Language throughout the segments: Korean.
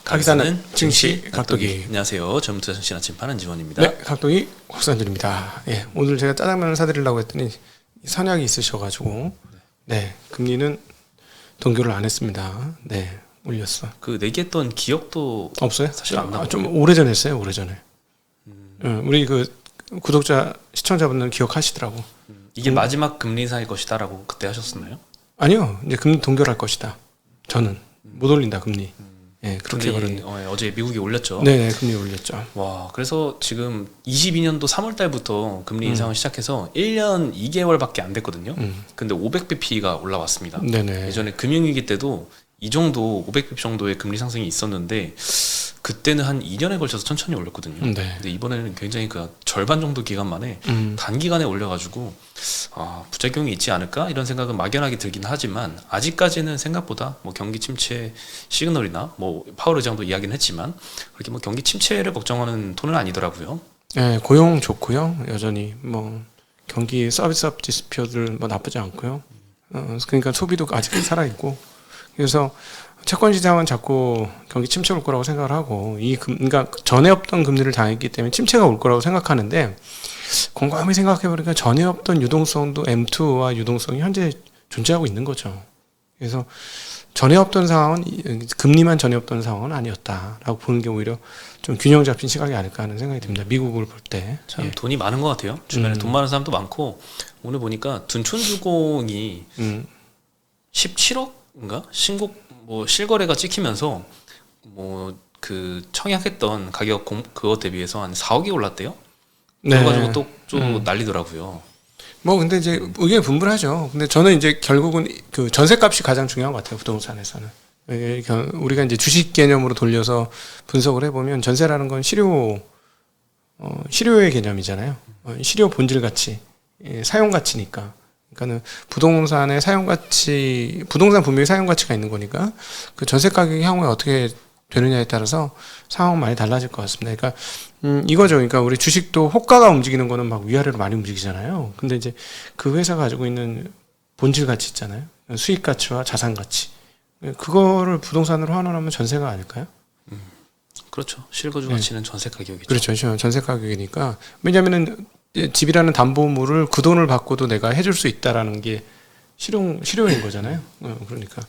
가기사는 증시 각도기. 안녕하세요. 전투자 정신 아침판 한지원입니다. 네, 각도기 곽산준입니다. 예, 오늘 제가 짜장면을 사드리려고 했더니 선약이 있으셔가지고 네, 금리는 동결을 안 했습니다. 네, 올렸어. 그 내기했던 기억도 없어요? 사실 안 나고 좀 오래전에 했어요. 오래전에. 우리 그 구독자 시청자분들은 기억하시더라고. 이게 마지막 금리 인상일 것이다라고 그때 하셨었나요? 아니요, 이제 금리 동결할 것이다. 저는 못 올린다 금리. 예, 그렇게 근데 어제 미국이 올렸죠. 네, 금리 올렸죠. 와, 그래서 지금 22년도 3월 달부터 금리 인상을 시작해서 1년 2개월밖에 안 됐거든요. 근데 500bp가 올라왔습니다. 네네. 예전에 금융위기 때도 이 정도 500bp 정도의 금리 상승이 있었는데 그때는 한 2년에 걸쳐서 천천히 올렸거든요. 네. 근데 이번에는 굉장히 그 절반 정도 기간 만에 단기간에 올려가지고 부작용이 있지 않을까 이런 생각은 막연하게 들긴 하지만 아직까지는 생각보다 뭐 경기 침체 시그널이나 뭐 파월 의장도 이야기는 했지만 그렇게 뭐 경기 침체를 걱정하는 톤은 아니더라고요. 네, 고용 좋고요. 여전히 뭐 경기 서비스업 지수표들 뭐 나쁘지 않고요. 그러니까 소비도 아직 살아 있고. 그래서 채권 시장은 자꾸 경기 침체 올 거라고 생각을 하고 그러니까 전에 없던 금리를 당했기 때문에 침체가 올 거라고 생각하는데 곰곰이 생각해 보니까 전에 없던 유동성도 M2와 유동성이 현재 존재하고 있는 거죠. 그래서 전에 없던 상황은 금리만 전에 없던 상황은 아니었다라고 보는 게 오히려 좀 균형 잡힌 시각이 아닐까 하는 생각이 듭니다. 미국을 볼 때. 참 돈이 많은 것 같아요. 주변에 돈 많은 사람도 많고 오늘 보니까 둔촌주공이 17억인가 신곡 뭐 실거래가 찍히면서 뭐 그 청약했던 가격 그것 대비해서 한 4억이 올랐대요. 네. 그래가지고 또 난리더라고요. 뭐 근데 이제 의견이 분분하죠. 근데 저는 이제 결국은 그 전세값이 가장 중요한 것 같아요. 부동산에서는. 우리가 이제 주식 개념으로 돌려서 분석을 해보면 전세라는 건 실효의 개념이잖아요. 실효 본질 가치, 사용 가치니까. 그러니까는 부동산의 사용 가치, 부동산 분명히 사용 가치가 있는 거니까 그 전세 가격이 향후에 어떻게 되느냐에 따라서 상황은 많이 달라질 것 같습니다. 그러니까 이거죠. 그러니까 우리 주식도 호가가 움직이는 거는 막 위아래로 많이 움직이잖아요. 근데 이제 그 회사가 가지고 있는 본질 가치 있잖아요. 수익 가치와 자산 가치. 그거를 부동산으로 환원하면 전세가 아닐까요? 그렇죠. 실거주 가치는 전세 가격이죠. 그렇죠. 전세 가격이니까. 왜냐면은 집이라는 담보물을 그 돈을 받고도 내가 해줄 수 있다라는 게 실효인 거잖아요. 그러니까.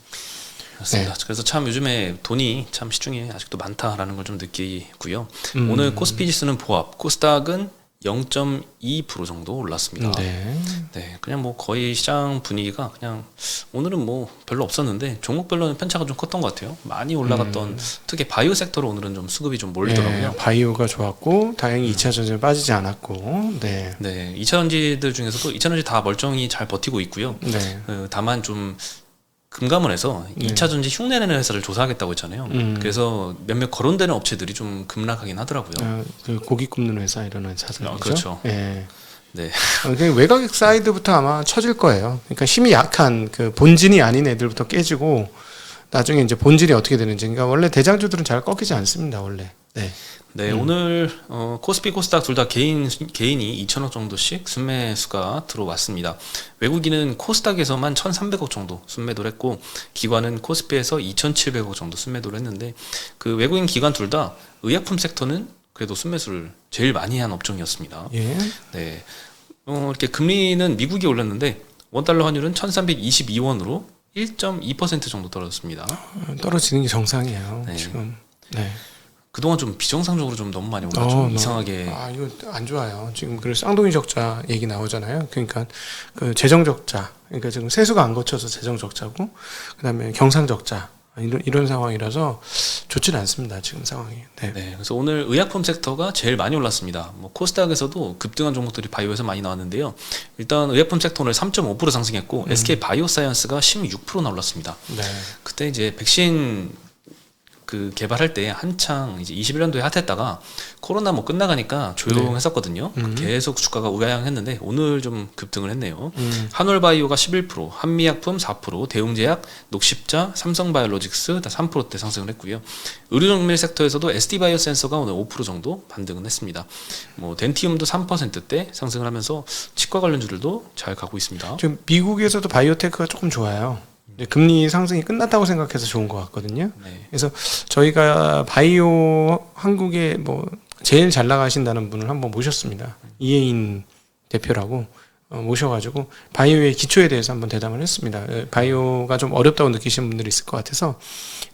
맞습니다. 네. 그래서 참 요즘에 돈이 참 시중에 아직도 많다라는 걸 좀 느끼고요. 오늘 코스피 지수는 보합, 코스닥은 0.2% 정도 올랐습니다. 네, 그냥 뭐 거의 시장 분위기가 그냥 오늘은 뭐 별로 없었는데 종목별로는 편차가 좀 컸던 것 같아요. 많이 올라갔던 특히 바이오 섹터로 오늘은 좀 수급이 좀 몰리더라고요. 네, 바이오가 좋았고 다행히 2차 전지는 빠지지 않았고, 네, 2차 전지들 중에서도 2차 전지 다 멀쩡히 잘 버티고 있고요. 네. 다만 좀 금감원에서 2차 전지 흉내내는 회사를 조사하겠다고 했잖아요. 그래서 몇몇 거론되는 업체들이 좀 급락하긴 하더라고요. 그 고기 굽는 회사 이런 회사들. 그렇죠. 네. 네. 외곽 사이드부터 아마 쳐질 거예요. 그러니까 힘이 약한 그 본진이 아닌 애들부터 깨지고 나중에 이제 본질이 어떻게 되는지. 그러니까 원래 대장주들은 잘 꺾이지 않습니다. 원래. 네. 오늘 코스피 코스닥 둘 다 개인이 2천억 정도씩 순매수가 들어왔습니다. 외국인은 코스닥에서만 1,300억 정도 순매도를 했고 기관은 코스피에서 2,700억 정도 순매도를 했는데 그 외국인 기관 둘 다 의약품 섹터는 그래도 순매수를 제일 많이 한 업종이었습니다. 예. 네. 이렇게 금리는 미국이 올랐는데 원달러 환율은 1,322원으로 1.2% 정도 떨어졌습니다. 떨어지는 게 정상이에요. 네. 지금. 네. 그동안 좀 비정상적으로 좀 너무 많이 올랐죠. 이상하게. 이거 안 좋아요. 지금 그래서 쌍둥이 적자 얘기 나오잖아요. 그러니까 그 재정 적자. 그러니까 지금 세수가 안 거쳐서 재정 적자고, 그다음에 경상 적자. 이런 상황이라서 좋지는 않습니다. 지금 상황이. 네. 그래서 오늘 의약품 섹터가 제일 많이 올랐습니다. 뭐 코스닥에서도 급등한 종목들이 바이오에서 많이 나왔는데요. 일단 의약품 sek터 오늘 3.5% 상승했고 SK 바이오사이언스가 16%나 올랐습니다. 네. 그때 이제 백신 그 개발할 때 한창 이제 21년도에 핫했다가 코로나 뭐 끝나가니까 조용했었거든요. 계속 주가가 우양했는데 오늘 좀 급등을 했네요. 한올바이오가 11%, 한미약품 4%, 대웅제약, 녹십자, 삼성바이오로직스 다 3%대 상승을 했고요. 의료정밀 섹터에서도 SD바이오센서가 오늘 5% 정도 반등을 했습니다. 뭐 덴티움도 3%대 상승을 하면서 치과 관련주들도 잘 가고 있습니다. 지금 미국에서도 바이오테크가 조금 좋아요. 이제 금리 상승이 끝났다고 생각해서 좋은 것 같거든요. 네. 그래서 저희가 바이오 한국에 뭐 제일 잘 나가신다는 분을 한번 모셨습니다. 이혜인 대표라고 모셔가지고 바이오의 기초에 대해서 한번 대담을 했습니다. 바이오가 좀 어렵다고 느끼시는 분들이 있을 것 같아서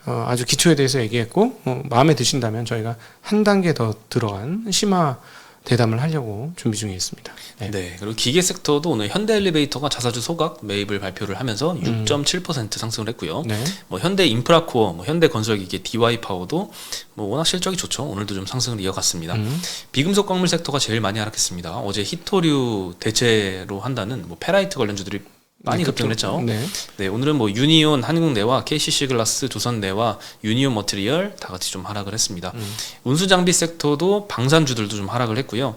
아주 기초에 대해서 얘기했고 마음에 드신다면 저희가 한 단계 더 들어간 심화 대담을 하려고 준비 중에 있습니다. 네. 네. 그리고 기계 섹터도 오늘 현대엘리베이터가 자사주 소각 매입을 발표를 하면서 6.7% 상승을 했고요. 네. 뭐 현대인프라코어, 뭐 현대건설기계, DY파워도 뭐 워낙 실적이 좋죠. 오늘도 좀 상승을 이어갔습니다. 비금속 광물 섹터가 제일 많이 하락했습니다. 어제 히토류 대체로 한다는 뭐 페라이트 관련주들이 많이 급등을 했죠. 네. 네, 오늘은 뭐 유니온 한국내와 KCC 글라스, 조선내와 유니온 머티리얼 다 같이 좀 하락을 했습니다. 운수 장비 섹터도 방산주들도 좀 하락을 했고요.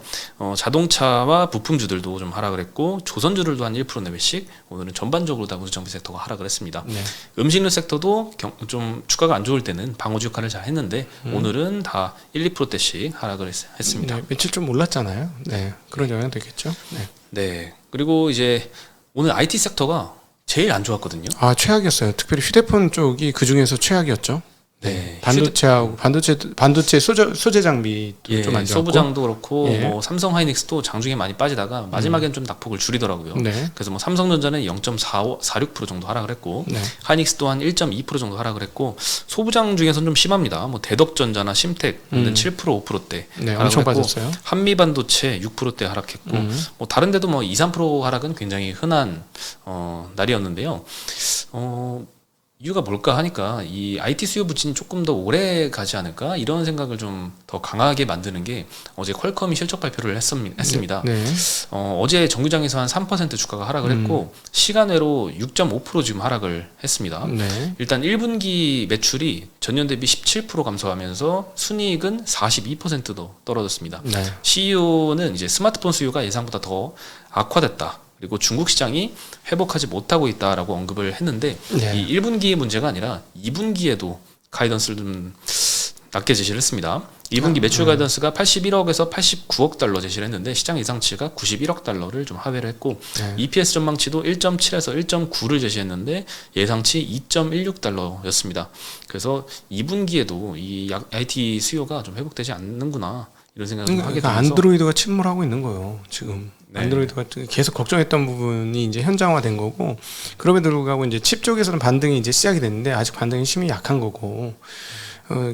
자동차와 부품주들도 좀 하락을 했고 조선주들도 한 1% 내외씩 오늘은 전반적으로 다 운수 장비 섹터가 하락을 했습니다. 네. 음식료 섹터도 좀 주가가 안 좋을 때는 방어주 역할을 잘 했는데 오늘은 다 1, 2%대씩 하락을 했습니다. 네, 며칠 좀 올랐잖아요. 네, 그런 영향도 있겠죠. 네. 네, 그리고 이제 오늘 IT 섹터가 제일 안 좋았거든요. 아, 최악이었어요. 특별히 휴대폰 쪽이 그 중에서 최악이었죠. 네, 반도체하고 반도체 소재 장비도 좀 안 좋았고, 소부장도 그렇고 예. 뭐 삼성 하이닉스도 장중에 많이 빠지다가 마지막엔 좀 낙폭을 줄이더라고요. 네. 그래서 뭐 삼성전자는 0.46% 정도 하락을 했고 네. 하이닉스도 한 1.2% 정도 하락을 했고 소부장 중에서는 좀 심합니다. 뭐 대덕전자나 심텍 는 7% 5%대 네, 하락을 엄청 했고 빠졌어요. 한미반도체 6%대 하락했고 뭐 다른 데도 뭐 2, 3% 하락은 굉장히 흔한 날이었는데요. 이유가 뭘까 하니까 이 IT 수요 부진이 조금 더 오래 가지 않을까 이런 생각을 좀 더 강하게 만드는 게 어제 퀄컴이 실적 발표를 했습니다. 네. 어제 정규장에서 한 3% 주가가 하락을 했고 시간외로 6.5% 지금 하락을 했습니다. 네. 일단 1분기 매출이 전년 대비 17% 감소하면서 순이익은 42%더 떨어졌습니다. 네. CEO는 이제 스마트폰 수요가 예상보다 더 악화됐다. 그리고 중국 시장이 회복하지 못하고 있다라고 언급을 했는데 네. 이 1분기의 문제가 아니라 2분기에도 가이던스를 좀 낮게 제시를 했습니다. 2분기 매출 가이던스가 81억에서 89억 달러 제시를 했는데 시장 예상치가 91억 달러를 좀 하회를 했고 네. EPS 전망치도 1.7에서 1.9를 제시했는데 예상치 2.16 달러였습니다. 그래서 2분기에도 이 IT 수요가 좀 회복되지 않는구나 이런 생각을 좀 하게 그러니까 되면서 안드로이드가 침몰하고 있는 거예요. 지금 네. 안드로이드가 계속 걱정했던 부분이 이제 현장화된 거고, 그럼에도 불구하고 이제 칩 쪽에서는 반등이 이제 시작이 됐는데 아직 반등이 심히 약한 거고,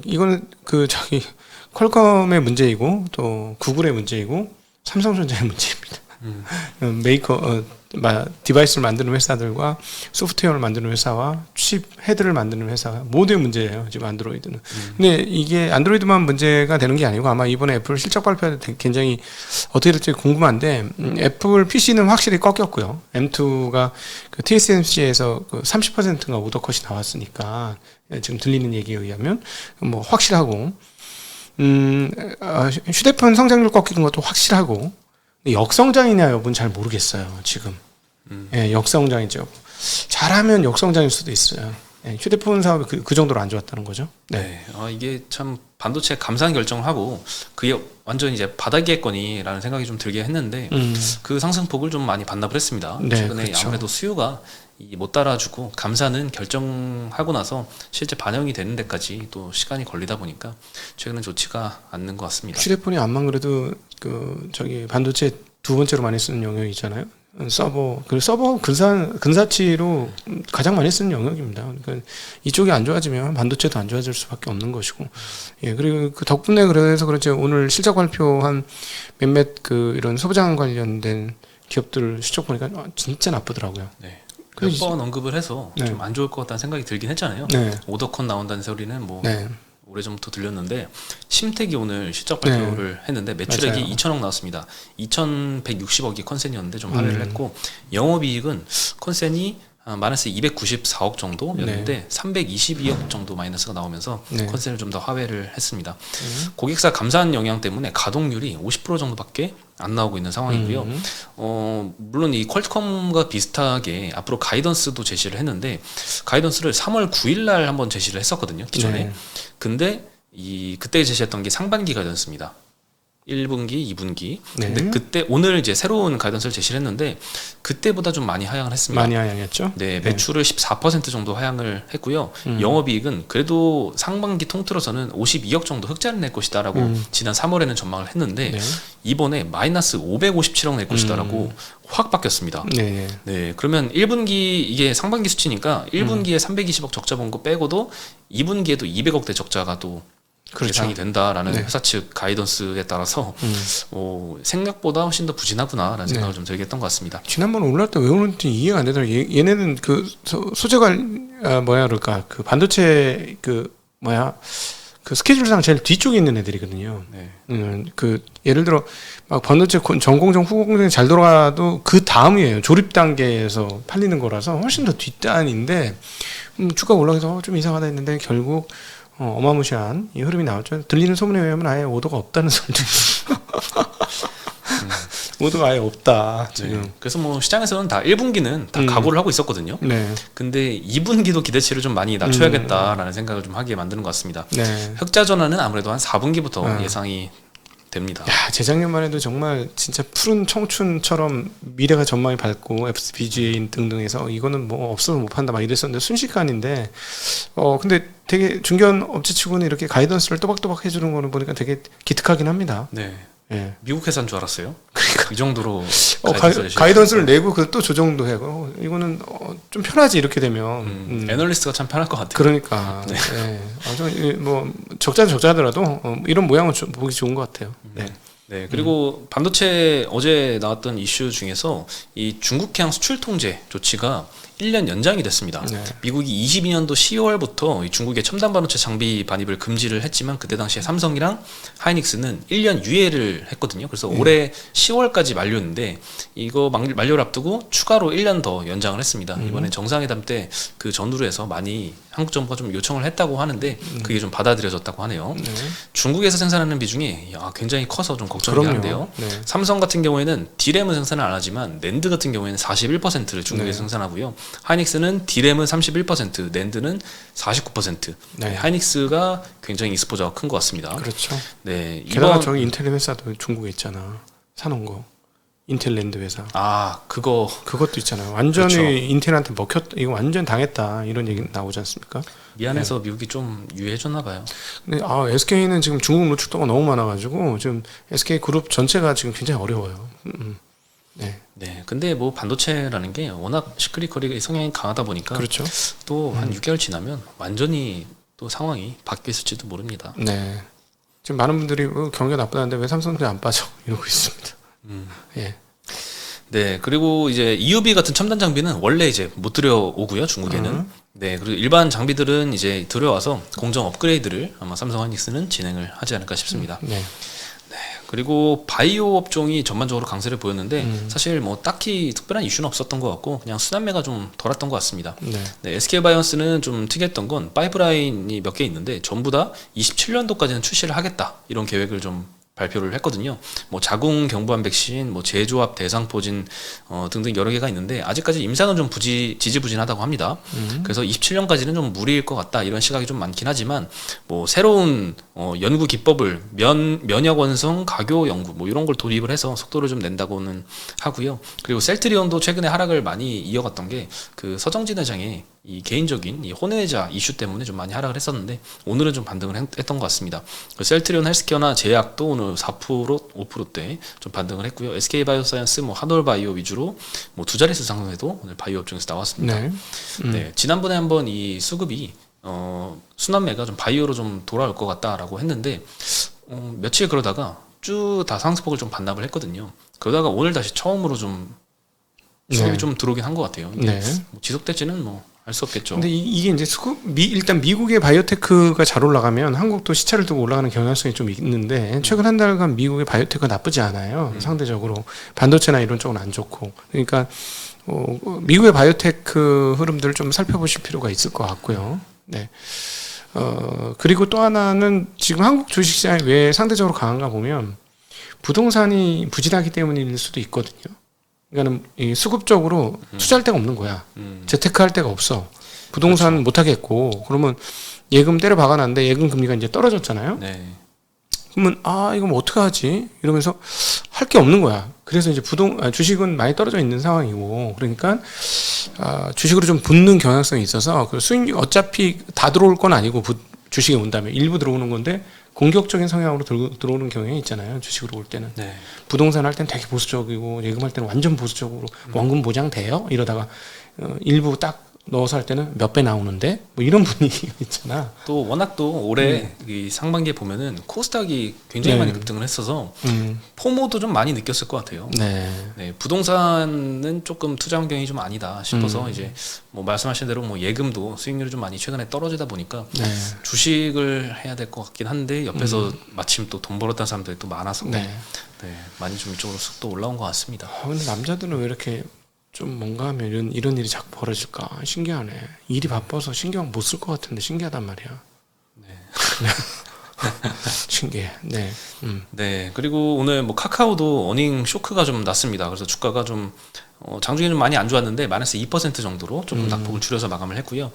이거는 퀄컴의 문제이고 또 구글의 문제이고 삼성전자의 문제입니다. 디바이스를 만드는 회사들과 소프트웨어를 만드는 회사와 칩 헤드를 만드는 회사 모두의 문제예요. 지금 안드로이드는. 근데 이게 안드로이드만 문제가 되는 게 아니고 아마 이번에 애플 실적 발표할 때 굉장히 어떻게 될지 궁금한데 애플 PC는 확실히 꺾였고요. M2가 그 TSMC에서 그 30%가 오더컷이 나왔으니까 지금 들리는 얘기에 의하면 뭐 확실하고 휴대폰 성장률 꺾이는 것도 확실하고 역성장이냐 여부는 잘 모르겠어요 지금. 예, 역성장이죠. 잘하면 역성장일 수도 있어요. 예, 휴대폰 사업이 그 정도로 안 좋았다는 거죠. 네. 네. 이게 참 반도체 감산 결정을 하고 그게 완전 이제 바닥이겠거니라는 생각이 좀 들게 했는데 그 상승폭을 좀 많이 반납을 했습니다. 네, 최근에 그렇죠. 아무래도 수요가 못 따라주고 감사는 결정하고 나서 실제 반영이 되는 데까지 또 시간이 걸리다 보니까 최근은 좋지가 않는 것 같습니다. 휴대폰이 안만 그래도 반도체 두 번째로 많이 쓰는 영역이 있잖아요. 서버 근사치로 가장 많이 쓰는 영역입니다. 그러니까 이쪽이 안 좋아지면 반도체도 안 좋아질 수밖에 없는 것이고, 예, 그리고 그 덕분에 그래서 그렇지 오늘 실적 발표한 몇몇 이런 소부장 관련된 기업들 실적 보니까 진짜 나쁘더라고요. 네. 몇 번 언급을 해서 네. 좀 안 좋을 것 같다는 생각이 들긴 했잖아요. 네. 오더컷 나온다는 소리는 뭐 네. 오래전부터 들렸는데 심택이 오늘 실적 발표를 했는데 매출액이 맞아요. 2천억 나왔습니다. 2,160억이 컨센이었는데 좀 하회를 했고 영업이익은 컨센이 마이너스 294억 정도였는데 322억 정도 마이너스가 나오면서 네. 컨센을 좀 더 하회를 했습니다. 고객사 감산 영향 때문에 가동률이 50% 정도밖에 안 나오고 있는 상황이고요. 물론 이 퀄컴과 비슷하게 앞으로 가이던스도 제시를 했는데 가이던스를 3월 9일 날 한번 제시를 했었거든요. 기존에. 네. 근데 그때 제시했던 게 상반기 가이던스입니다. 1분기, 2분기. 네. 근데 그때 오늘 이제 새로운 가이던스를 제시를 했는데 그때보다 좀 많이 하향을 했습니다. 많이 하향했죠. 네, 매출을 14% 정도 하향을 했고요. 영업이익은 그래도 상반기 통틀어서는 52억 정도 흑자를 낼 것이다라고 지난 3월에는 전망을 했는데 네. 이번에 마이너스 557억 낼 것이다라고 확 바뀌었습니다. 네. 네, 그러면 1분기 이게 상반기 수치니까 1분기에 320억 적자 본 거 빼고도 2분기에도 200억대 적자가 또 그렇죠. 예상이 된다라는 네. 회사 측 가이던스에 따라서 생각보다 훨씬 더 부진하구나라는 생각을 좀 들게 했던 것 같습니다. 지난번 올라올 때 왜 오는지 이해가 안 되더라고요. 얘네는 그 소재가 뭐야 그럴까 그 반도체 그 스케줄상 제일 뒤쪽에 있는 애들이거든요. 네. 그 예를 들어 막 반도체 전공정 후공정이 잘 돌아가도 그 다음이에요. 조립 단계에서 팔리는 거라서 훨씬 더 뒷단인데 주가 올라가서 좀 이상하다 했는데 결국 어마무시한 이 흐름이 나왔죠. 들리는 소문에 의하면 아예 오더가 없다는 소리도 오더가 아예 없다 지금. 네. 그래서 뭐 시장에서는 다 1분기는 다 각오를 하고 있었거든요. 네. 근데 2분기도 기대치를 좀 많이 낮춰야겠다라는 생각을 좀 하게 만드는 것 같습니다. 네. 흑자 전환은 아무래도 한 4분기부터 예상이 됩니다. 야, 재작년만 해도 정말 진짜 푸른 청춘처럼 미래가 전망이 밝고 FPGA 등등해서 이거는 뭐 없으면 못 판다 막 이랬었는데 순식간인데 근데 되게 중견 업체치고는 이렇게 가이던스를 또박또박 해주는 거는 보니까 되게 기특하긴 합니다. 네. 예. 미국 회사인 줄 알았어요. 그러니까 이 정도로 가이던스를 내고 그 또 조정도 하고 이거는 좀 편하지 이렇게 되면 애널리스트가 참 편할 것 같아요. 그러니까 네. 뭐 적자더라도 이런 모양은 보기 좋은 것 같아요. 네. 네, 그리고 반도체 어제 나왔던 이슈 중에서 이 중국향 수출 통제 조치가 1년 연장이 됐습니다. 네. 미국이 22년도 10월부터 이 중국의 첨단 반도체 장비 반입을 금지를 했지만 그때 당시에 삼성이랑 하이닉스는 1년 유예를 했거든요. 그래서 올해 10월까지 만료인데 이거 만료를 앞두고 추가로 1년 더 연장을 했습니다. 이번에 정상회담 때 그 전후로 해서 많이 한국 정부가 좀 요청을 했다고 하는데 그게 좀 받아들여졌다고 하네요. 네. 중국에서 생산하는 비중이 굉장히 커서 좀 걱정이 되는데요. 네. 삼성 같은 경우에는 D램은 생산을 안 하지만 낸드 같은 경우에는 41%를 중국에서 네. 생산하고요. 하이닉스는 D램은 31%, 낸드는 49%. 네. 하이닉스가 굉장히 익스포저가 큰 것 같습니다. 그렇죠. 네, 게다가 저기 인텔 회사도 중국에 있잖아. 사놓은 거. 인텔랜드 회사. 그것도 있잖아요. 완전히 그렇죠. 인텔한테 이거 완전 당했다. 이런 얘기 나오지 않습니까? 미안해서 미국이 좀 유예해줬나 봐요. 근데 SK는 지금 중국 노출도가 너무 많아가지고 지금 SK 그룹 전체가 지금 굉장히 어려워요. 네. 네, 근데 뭐 반도체라는 게 워낙 시크릿거리 성향이 강하다 보니까 그렇죠. 또 한 6개월 지나면 완전히 또 상황이 바뀌었을지도 모릅니다. 네. 지금 많은 분들이 경기가 나쁘다는데 왜 삼성전자 안 빠져 이러고 있습니다. 예. 네, 그리고 이제 EUV 같은 첨단 장비는 원래 이제 못 들여오고요, 중국에는. 네, 그리고 일반 장비들은 이제 들여와서 공정 업그레이드를 아마 삼성 하이닉스는 진행을 하지 않을까 싶습니다. 네. 그리고 바이오 업종이 전반적으로 강세를 보였는데 사실 뭐 딱히 특별한 이슈는 없었던 것 같고 그냥 순환매가 좀 덜했던 것 같습니다. 네. 네, SK바이오스는 좀 특이했던 건 파이프라인이 몇 개 있는데 전부 다 27년도까지는 출시를 하겠다 이런 계획을 좀 발표를 했거든요. 뭐 자궁 경부암 백신, 뭐 제조합 대상포진 등등 여러 개가 있는데 아직까지 임상은 좀 지지부진하다고 합니다. 그래서 27년까지는 좀 무리일 것 같다 이런 시각이 좀 많긴 하지만 뭐 새로운 연구 기법을 면역 원성 가교 연구 뭐 이런 걸 도입을 해서 속도를 좀 낸다고는 하고요. 그리고 셀트리온도 최근에 하락을 많이 이어갔던 게 그 서정진 회장의 이 개인적인 이 혼외자 이슈 때문에 좀 많이 하락을 했었는데 오늘은 좀 반등을 했던 것 같습니다. 셀트리온 헬스케어나 제약도 오늘 4% 5%대 좀 반등을 했고요. SK 바이오사이언스, 뭐 한올바이오 위주로 뭐 두 자릿수 상승에도 오늘 바이오 업종에서 나왔습니다. 네. 네, 지난번에 한번 이 수급이 순환매가 좀 바이오로 좀 돌아올 것 같다라고 했는데 며칠 그러다가 쭉 다 상승폭을 좀 반납을 했거든요. 그러다가 오늘 다시 처음으로 좀 수급이 네. 좀 들어오긴 한 것 같아요. 네. 뭐 지속될지는 뭐 알 수 없겠죠. 근데 이게 이제 일단 미국의 바이오테크가 잘 올라가면 한국도 시차를 두고 올라가는 경향성이 좀 있는데 최근 한 달간 미국의 바이오테크가 나쁘지 않아요. 상대적으로 반도체나 이런 쪽은 안 좋고 그러니까 미국의 바이오테크 흐름들을 좀 살펴보실 필요가 있을 것 같고요. 네. 그리고 또 하나는 지금 한국 주식시장이 왜 상대적으로 강한가 보면 부동산이 부진하기 때문일 수도 있거든요. 그러니까는 이 수급적으로 투자할 데가 없는 거야. 재테크할 데가 없어. 부동산 그렇죠. 못 하겠고 그러면 예금 때려 박아놨는데 예금 금리가 이제 떨어졌잖아요. 네. 그러면 이거 뭐 어떻게 하지? 이러면서 할 게 없는 거야. 그래서 이제 주식은 많이 떨어져 있는 상황이고, 그러니까 주식으로 좀 붙는 경향성이 있어서 그 수익 어차피 다 들어올 건 아니고 주식에 온다면 일부 들어오는 건데 공격적인 성향으로 들어오는 경향이 있잖아요. 주식으로 올 때는. 네. 부동산 할 때는 되게 보수적이고 예금할 때는 완전 보수적으로 원금 보장 돼요? 이러다가 일부 딱 넣어서 할 때는 몇 배 나오는데 뭐 이런 분위기가 있잖아. 또 워낙 또 올해 이 상반기에 보면은 코스닥이 굉장히 네. 많이 급등을 했어서 포모도 좀 많이 느꼈을 것 같아요. 네. 네, 부동산은 조금 투자 환경이 좀 아니다 싶어서 이제 뭐 말씀하신 대로 뭐 예금도 수익률이 좀 많이 최근에 떨어지다 보니까 네. 주식을 해야 될 것 같긴 한데 옆에서 마침 또 돈 벌었다는 사람들이 또 많아서 네. 네, 많이 좀 이쪽으로 쑥 또 올라온 것 같습니다. 근데 남자들은 왜 이렇게 좀 뭔가 하면 이런 일이 자꾸 벌어질까? 신기하네. 일이 바빠서 신경 못 쓸 것 같은데 신기하단 말이야. 네. 신기해. 네. 네, 그리고 오늘 뭐 카카오도 어닝 쇼크가 좀 났습니다. 그래서 주가가 좀 장중에 좀 많이 안 좋았는데 마이너스 2% 정도로 조금 낙폭을 줄여서 마감을 했고요.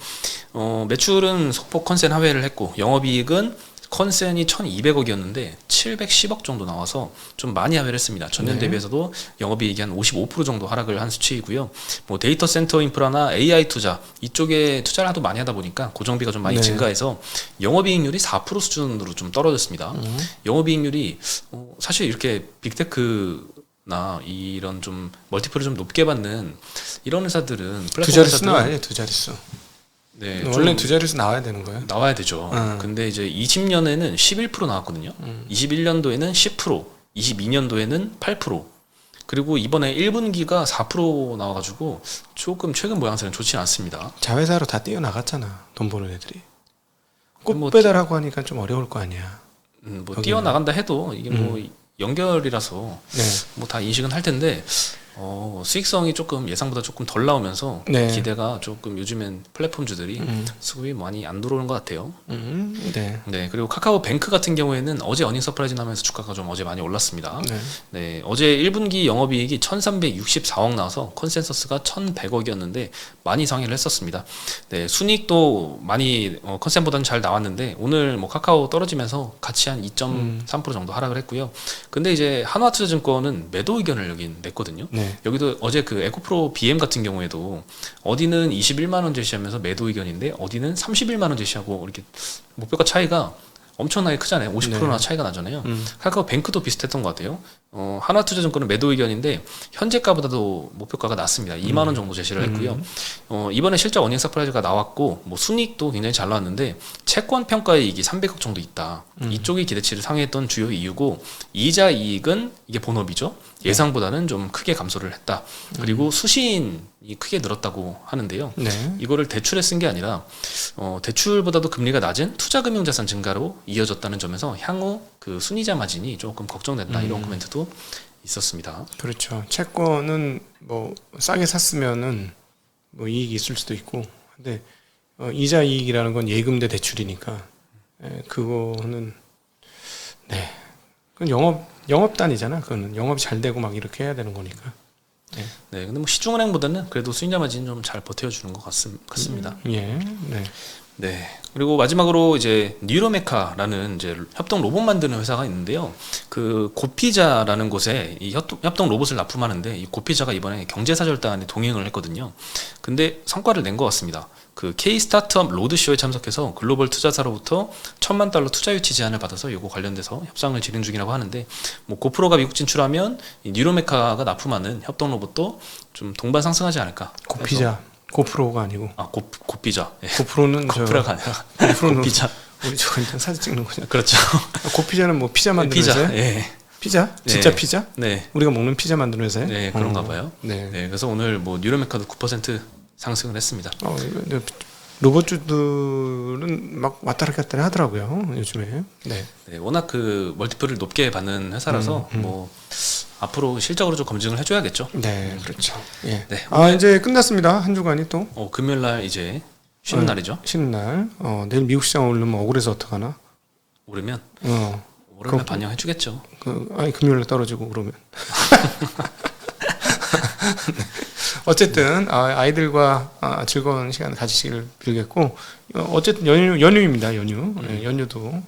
매출은 소폭 컨센 하회를 했고 영업이익은 컨센이 1,200억이었는데 710억 정도 나와서 좀 많이 하회를 했습니다. 전년 네. 대비해서도 영업이익이 한 55% 정도 하락을 한 수치이고요. 뭐 데이터 센터 인프라나 AI 투자 이쪽에 투자를 하도 많이 하다 보니까 고정비가 좀 많이 네. 증가해서 영업이익률이 4% 수준으로 좀 떨어졌습니다. 영업이익률이 사실 이렇게 빅테크나 이런 좀 멀티플을 좀 높게 받는 이런 회사들은 두 자릿수 나와야 두 자릿수. 네, 원래 두 자릿수 나와야 되는 거예요? 나와야 되죠. 근데 이제 20년에는 11% 나왔거든요. 21년도에는 10%, 22년도에는 8%. 그리고 이번에 1분기가 4% 나와가지고 조금 최근 모양새는 좋지 않습니다. 자회사로 다 뛰어나갔잖아. 돈 버는 애들이. 꽃 뭐 배달하고 하니까 좀 어려울 거 아니야. 뭐 뛰어나간다 해도 이게 뭐 연결이라서 네. 뭐 다 인식은 할 텐데 수익성이 조금 예상보다 조금 덜 나오면서 네. 기대가 조금 요즘엔 플랫폼주들이 수급이 많이 안 들어오는 것 같아요. 네. 네, 그리고 카카오뱅크 같은 경우에는 어제 어닝 서프라이즈 나면서 주가가 좀 어제 많이 올랐습니다. 네. 네, 어제 1분기 영업이익이 1,364억 나와서 컨센서스가 1,100억이었는데 많이 상회를 했었습니다. 네, 순이익도 많이 컨센보다는 잘 나왔는데 오늘 뭐 카카오 떨어지면서 같이 한 2.3% 정도 하락을 했고요. 근데 이제 한화투자증권은 매도 의견을 여기 냈거든요. 네. 여기도 어제 그 에코프로 BM 같은 경우에도 어디는 21만 원 제시하면서 매도 의견인데 어디는 31만 원 제시하고 이렇게 목표가 차이가 엄청나게 크잖아요. 50%나 네. 차이가 나잖아요. 카카오뱅크도 비슷했던 것 같아요. 하나투자증권은 매도 의견인데 현재가보다도 목표가가 낮습니다. 2만 원 정도 제시를 했고요. 이번에 실적 어닝 서프라이즈가 나왔고 뭐 순이익도 굉장히 잘 나왔는데 채권 평가이익이 300억 정도 있다. 이쪽이 기대치를 상회했던 주요 이유고 이자 이익은 이게 본업이죠. 예상보다는 좀 크게 감소를 했다. 그리고 수신이 크게 늘었다고 하는데요. 네. 이거를 대출에 쓴 게 아니라 대출보다도 금리가 낮은 투자금융자산 증가로 이어졌다는 점에서 향후 그 순이자 마진이 조금 걱정된다 이런 코멘트도 있었습니다. 그렇죠. 채권은 뭐 싸게 샀으면은 뭐 이익이 있을 수도 있고, 근데 이자 이익이라는 건 예금 대 대출이니까 그거는 네, 그건 영업단이잖아. 그거는 영업이 잘 되고 막 이렇게 해야 되는 거니까. 네. 네, 근데 뭐 시중은행보다는 그래도 수익자 마진 좀 잘 버텨주는 것 같습니다. 예. 네. 네. 그리고 마지막으로 이제 뉴로메카라는 이제 협동 로봇 만드는 회사가 있는데요. 그 고피자라는 곳에 이 협동 로봇을 납품하는데 이 고피자가 이번에 경제사절단에 동행을 했거든요. 근데 성과를 낸 것 같습니다. 그 K 스타트업 로드쇼에 참석해서 글로벌 투자사로부터 $1,000만 투자 유치 제안을 받아서 이거 관련돼서 협상을 진행 중이라고 하는데 뭐 고프로가 미국 진출하면 이 뉴로메카가 납품하는 협동 로봇도 좀 동반 상승하지 않을까. 고피자. 고프로가 아니고. 고피자. 예. 고프로는 고프라가 아니라 고프로는 고피자. 우리 저거 일단 사진 찍는 거냐. 그렇죠. 고피자는 뭐 피자 만드는 피자. 회사예요? 예. 피자? 진짜 네. 피자? 네. 우리가 먹는 피자 만드는 회사예요? 네, 그런가 봐요. 네. 네, 그래서 오늘 뭐 뉴로메카도 9% 상승을 했습니다. 로봇주들은 막 왔다 갔다 하더라고요, 요즘에. 네. 네, 워낙 그 멀티플을 높게 받는 회사라서 뭐 앞으로 실적으로 좀 검증을 해줘야겠죠. 네, 그렇죠. 예. 네, 이제 끝났습니다. 한 주간이 또. 금요일 날 이제 쉬는 날이죠. 쉬는 날. 내일 미국 시장 오르면 억울해서 어떡하나? 오르면 그럼 반영해주겠죠. 금요일 날 떨어지고 그러면. 어쨌든 아이들과 즐거운 시간 가지시길 빌겠고 어쨌든 연휴입니다. 연휴도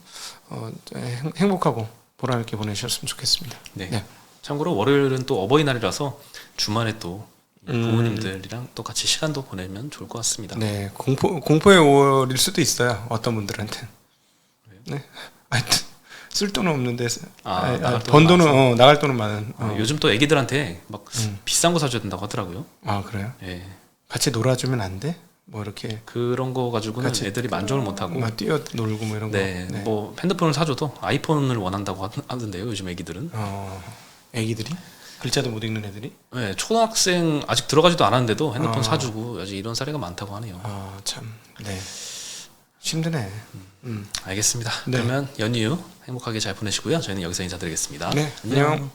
행복하고 보람 있게 보내셨으면 좋겠습니다. 네. 네. 참고로 월요일은 또 어버이날이라서 주말에 또 부모님들이랑 또 같이 시간도 보내면 좋을 것 같습니다. 네, 공포의 5월일 수도 있어요. 어떤 분들한테는. 네. 하여튼 쓸 돈은 없는데 나갈 번 돈은 돈은 나갈 돈은 많은. 요즘 또 애기들한테 막 비싼 거 사줘야 된다고 하더라고요. 아 그래요? 예. 같이 놀아주면 안 돼? 뭐 이렇게 그런 거 가지고는 같이 애들이 만족을 못 하고. 막 뛰어 놀고 뭐 이런 네, 거. 뭐 핸드폰을 사줘도 아이폰을 원한다고 하던데요. 요즘 애기들은. 애기들이 글자도 못 읽는 애들이. 네, 초등학생 아직 들어가지도 않았는데도 핸드폰 사주고 아직 이런 사례가 많다고 하네요. 참. 네. 힘드네. 알겠습니다. 네. 그러면 연휴 행복하게 잘 보내시고요. 저희는 여기서 인사드리겠습니다. 네. 안녕. 안녕.